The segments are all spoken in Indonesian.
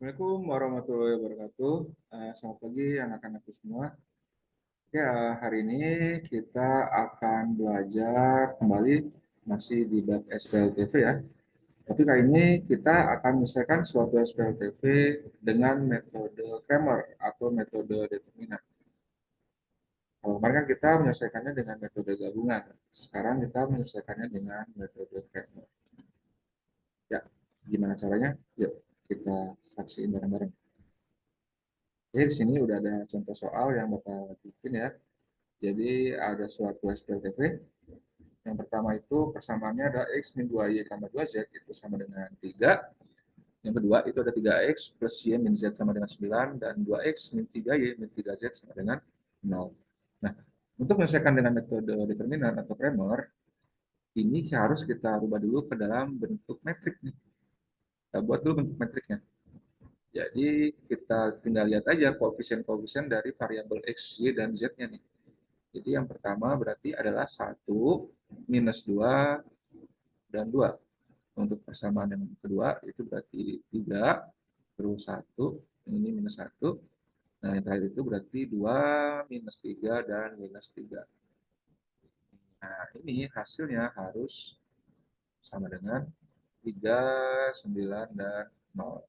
Assalamualaikum warahmatullahi wabarakatuh. Selamat pagi anak-anakku semua. Ya, hari ini kita akan belajar kembali masih di bab SPLTV ya. Tapi kali ini kita akan menyelesaikan suatu SPLTV dengan metode Kramer atau metode determinan. Kalau kemarin kan kita menyelesaikannya dengan metode gabungan. Sekarang kita menyelesaikannya dengan metode Kramer. Ya, gimana caranya? Yuk, kita saksiin bareng-bareng. Jadi di sini udah ada contoh soal yang bakal bikin ya. Jadi ada suatu SPLTV. Yang pertama itu persamaannya ada X min 2Y tambah 2Z itu sama dengan 3. Yang kedua itu ada 3X plus Y min Z sama dengan 9. Dan 2X min 3Y min 3Z sama dengan 0. Nah, untuk menyelesaikan dengan metode determinan atau Cramer, ini harus kita rubah dulu ke dalam bentuk metrik nih. Kita buat dulu bentuk metriknya. Jadi kita tinggal lihat aja koefisien-koefisien dari variabel X, Y, dan Z-nya nih. Jadi yang pertama berarti adalah 1, minus 2, dan 2. Untuk persamaan yang kedua itu berarti 3, terus 1, ini minus 1. Nah yang terakhir itu berarti 2, minus 3, dan minus 3. Nah ini hasilnya harus sama dengan 3, 9, dan 0.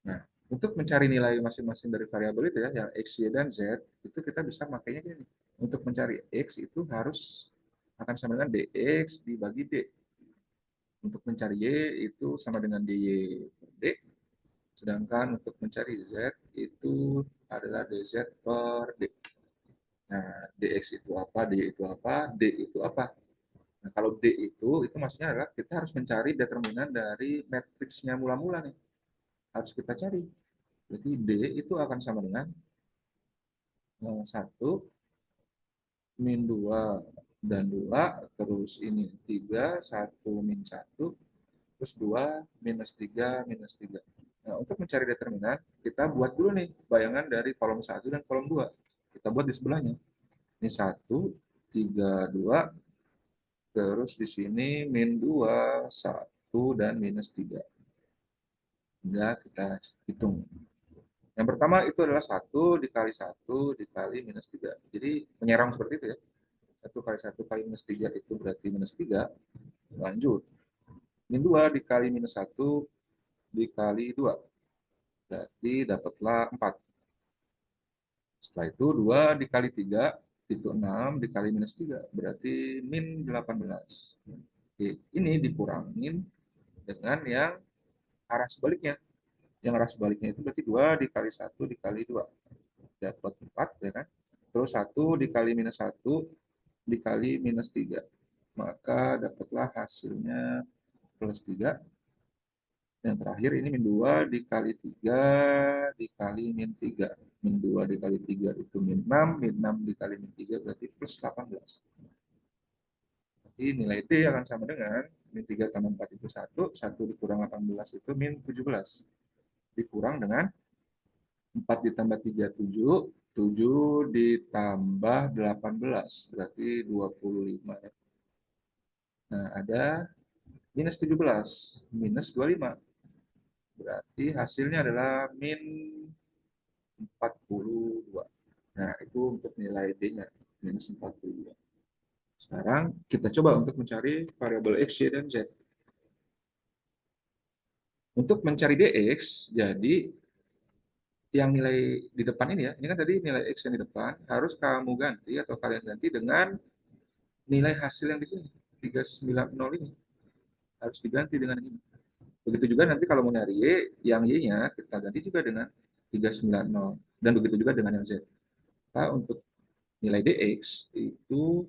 Nah, untuk mencari nilai masing-masing dari variabel itu ya, yang X, Y, dan Z, itu kita bisa makainya gini. Untuk mencari X itu harus akan sama dengan DX dibagi D. Untuk mencari Y itu sama dengan DY per D. Sedangkan untuk mencari Z itu adalah DZ per D. Nah, DX itu apa, DY itu apa, D itu apa. Nah, kalau D itu maksudnya adalah kita harus mencari determinan dari matriksnya mula-mula nih. Harus kita cari. Jadi D itu akan sama dengan 1, min 2, dan 2, terus ini 3, 1, min 1, terus 2, minus 3, minus 3. Nah, untuk mencari determinan, kita buat dulu nih bayangan dari kolom 1 dan kolom 2. Kita buat di sebelahnya. Ini 1, 3, 2, terus di sini min 2, 1, dan minus 3. Hingga kita hitung. Yang pertama itu adalah 1 dikali 1 dikali minus 3. Jadi menyerang seperti itu ya. 1 kali 1 kali minus 3 itu berarti minus 3. Lanjut. Min 2 dikali minus 1 dikali 2. Berarti dapatlah 4. Setelah itu 2 dikali 3 itu 6 dikali minus 3. Berarti min 18. Oke, ini dikurangin dengan yang arah sebaliknya. Yang arah sebaliknya itu berarti 2 dikali 1 dikali 2. Dapat 4 ya kan. Terus 1 dikali minus 1 dikali minus 3. Maka dapatlah hasilnya plus 3. Yang terakhir ini min 2 dikali 3 dikali min 3. Min 2 dikali 3 itu min 6. Min 6 dikali min 3 berarti plus 18. Jadi nilai D akan sama dengan min 3 tambah 4 itu 1. 1 dikurang 18 itu min 17. Dikurang dengan 4 ditambah 3, 7. 7 ditambah 18 berarti 25 ya. Nah, ada minus 17, minus 25. Berarti hasilnya adalah min 42. Nah, itu untuk nilai D-nya, minus 42. Sekarang kita coba untuk mencari variabel X, Y, dan Z. Untuk mencari DX, jadi yang nilai di depan ini kan tadi nilai X yang di depan, harus kamu ganti atau kalian ganti dengan nilai hasil yang di sini, 390 ini. Harus diganti dengan ini. Begitu juga nanti kalau mau nyari Y, yang Y-nya kita ganti juga dengan 390. Dan begitu juga dengan yang Z. Nah, untuk nilai DX itu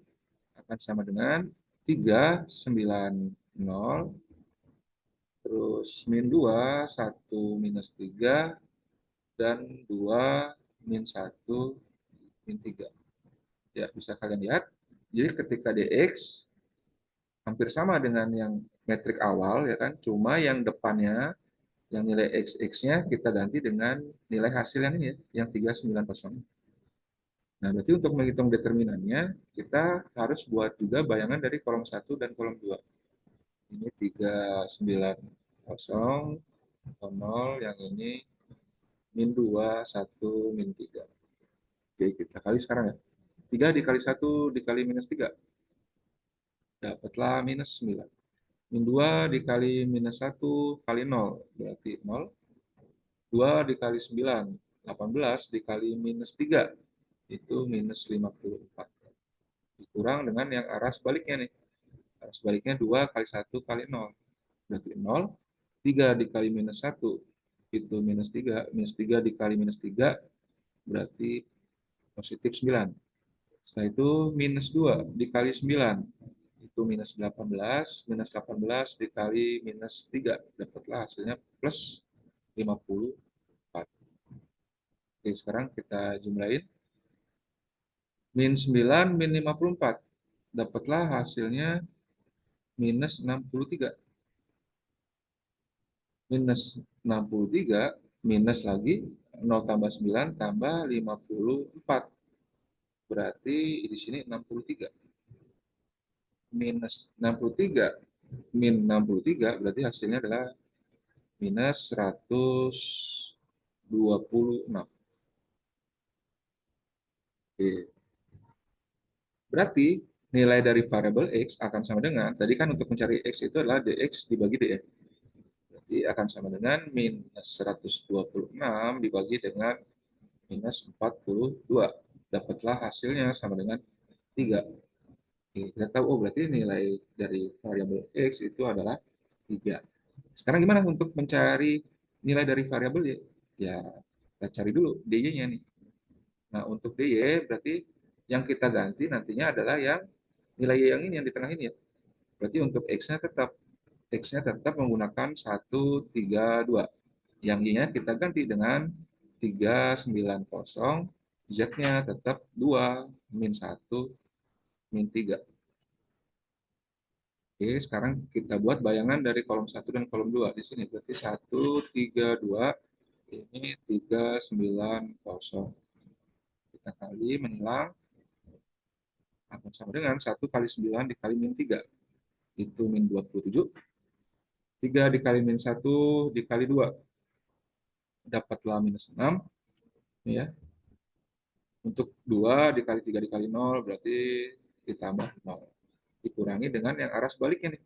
akan sama dengan 390 terus min 2, 1 minus 3, dan 2 min 1 min 3. Ya, bisa kalian lihat. Jadi ketika DX hampir sama dengan yang metrik awal, ya kan? Cuma yang depannya, yang nilai XX-nya kita ganti dengan nilai hasil yang ini ya, yang 390. Nah, berarti untuk menghitung determinannya, kita harus buat juga bayangan dari kolom 1 dan kolom 2. Ini 390 atau 0, yang ini min 2, 1, min 3. Oke, kita kali sekarang ya. 3 dikali 1 dikali minus 3, dapatlah minus 9. Min 2 dikali minus 1 kali 0, berarti 0. 2 dikali 9, 18 dikali minus 3, itu minus 54. Dikurang dengan yang arah sebaliknya nih. Arah sebaliknya 2 kali 1 kali 0, berarti 0. 3 dikali minus 1, itu minus 3. Minus 3 dikali minus 3, berarti positif 9. Setelah itu minus 2 dikali 9, itu minus 18. Minus 18 dikali minus 3, dapatlah hasilnya plus 54. Oke, sekarang kita jumlahin. Min 9, min 54. Dapatlah hasilnya minus 63. Minus 63, minus lagi, 0 tambah 9 tambah 54. Berarti di sini 63. Minus 63, min 63, berarti hasilnya adalah minus 126. Oke. Berarti nilai dari variabel X akan sama dengan, tadi kan untuk mencari X itu adalah dx dibagi dx. Jadi akan sama dengan minus 126 dibagi dengan minus 42. Dapatlah hasilnya sama dengan 3. Oke, kita tahu, oh berarti nilai dari variabel X itu adalah 3. Sekarang gimana untuk mencari nilai dari variabel Y? Ya, kita cari dulu dy-nya nih. Nah, untuk dy berarti yang kita ganti nantinya adalah yang nilai Y yang ini, yang di tengah ini ya. Berarti untuk X-nya tetap menggunakan 1, 3, 2. Yang Y-nya kita ganti dengan 390, Z-nya tetap 2, min 1, min 3. Oke, sekarang kita buat bayangan dari kolom 1 dan kolom 2 di sini. Berarti 1, 3, 2, ini 390. Kita kali menilang akan sama dengan 1 kali 9 dikali min 3. Itu min 27. 3 dikali min 1 dikali 2. Dapatlah minus 6. Ya. Untuk 2 dikali 3 dikali 0 berarti ditambah 0. Dikurangi dengan yang arah sebaliknya nih.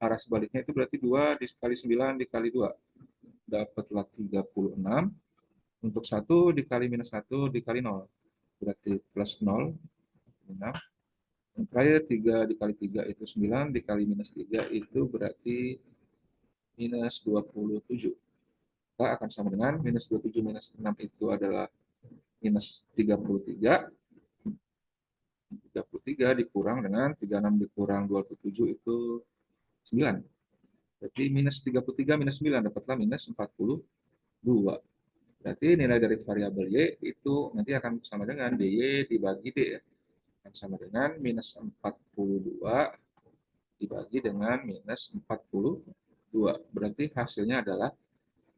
Arah sebaliknya itu berarti 2 dikali 9 dikali 2. Dapatlah 36. Untuk 1 dikali minus 1 dikali 0. Berarti plus 0. 6. Yang terakhir 3 dikali 3 itu 9. Dikali minus 3 itu berarti minus 27. Maka akan sama dengan minus 27 minus 6 itu adalah minus 33. 33 dikurang dengan 36 dikurang 27 itu 9. Berarti minus 33 minus 9, dapatlah minus 42. Berarti nilai dari variabel Y itu nanti akan sama dengan DY dibagi D ya. Akan sama dengan minus 42 dibagi dengan minus 42. Berarti hasilnya adalah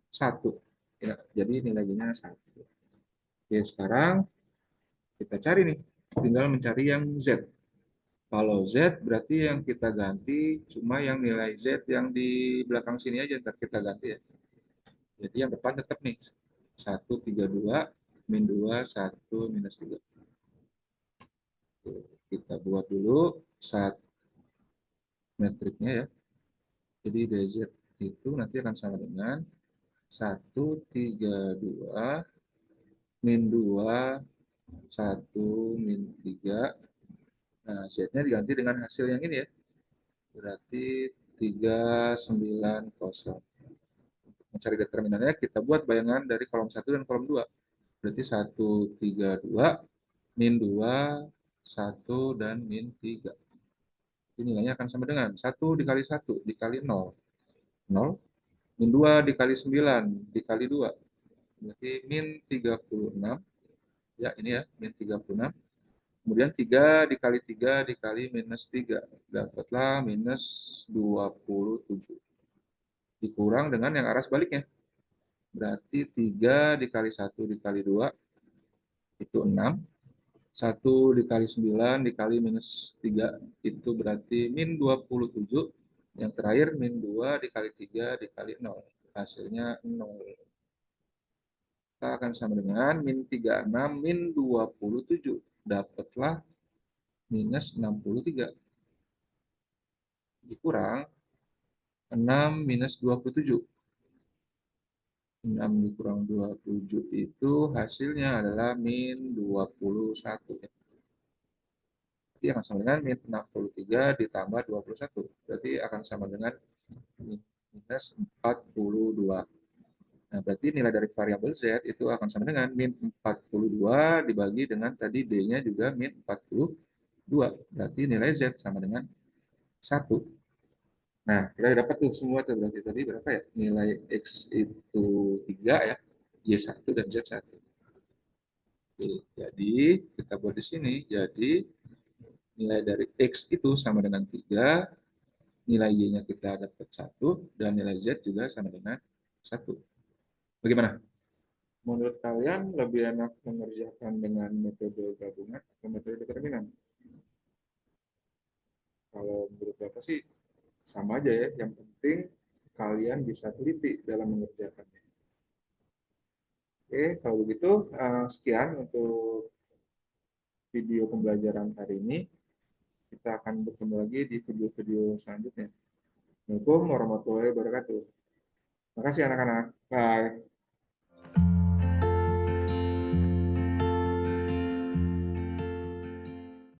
1. Ya, jadi nilainya 1. Oke, sekarang kita cari nih. Tinggal mencari yang Z. Kalau Z berarti yang kita ganti cuma yang nilai Z yang di belakang sini aja, ntar kita ganti ya. Jadi yang depan tetap nih, 1, 3, 2, min 2, 1, minus 3. Kita buat dulu saat metriknya ya. Jadi DZ itu nanti akan sama dengan 1, 3, 2, min 2, 1, min 3. Nah, Z-nya diganti dengan hasil yang ini ya. Berarti 390. Mencari determinannya, kita buat bayangan dari kolom 1 dan kolom 2. Berarti 1, 3, 2, min 2, 1, dan min 3. Ini nilainya akan sama dengan 1 dikali 1 dikali 0. 0. Min 2 dikali 9 dikali 2. Berarti min 36. Ya, ini ya, min 36. Kemudian 3 dikali 3 dikali minus 3. Dapatlah minus 27. Dikurang dengan yang arah sebaliknya. Berarti 3 dikali 1 dikali 2 itu 6. 1 dikali 9 dikali minus 3 itu berarti min 27. Yang terakhir min 2 dikali 3 dikali 0. hasilnya 0. Kita akan sama dengan min 36 min 27. Dapatlah minus 63. Dikurang 6 minus 27. 6 dikurang 27 itu hasilnya adalah min 21. Berarti akan sama dengan min 63 ditambah 21. Berarti akan sama dengan minus 42. Nah, berarti nilai dari variabel Z itu akan sama dengan min 42 dibagi dengan tadi D-nya juga min 42. Berarti nilai Z sama dengan 1. Nah, kita dapat tuh semua tuh. Berarti tadi berapa ya? Nilai X itu 3 ya, Y1 dan Z1. Oke, jadi kita buat di sini. Jadi nilai dari X itu sama dengan 3, nilai Y-nya kita dapat 1, dan nilai Z juga sama dengan 1. Bagaimana? Menurut kalian lebih enak mengerjakan dengan metode gabungan atau metode determinan? Kalau menurut Bapak sih sama aja ya, yang penting kalian bisa teliti dalam mengerjakannya. Oke, kalau begitu sekian untuk video pembelajaran hari ini. Kita akan bertemu lagi di video-video selanjutnya. Assalamualaikum warahmatullahi wabarakatuh. Terima kasih anak-anak. Bye.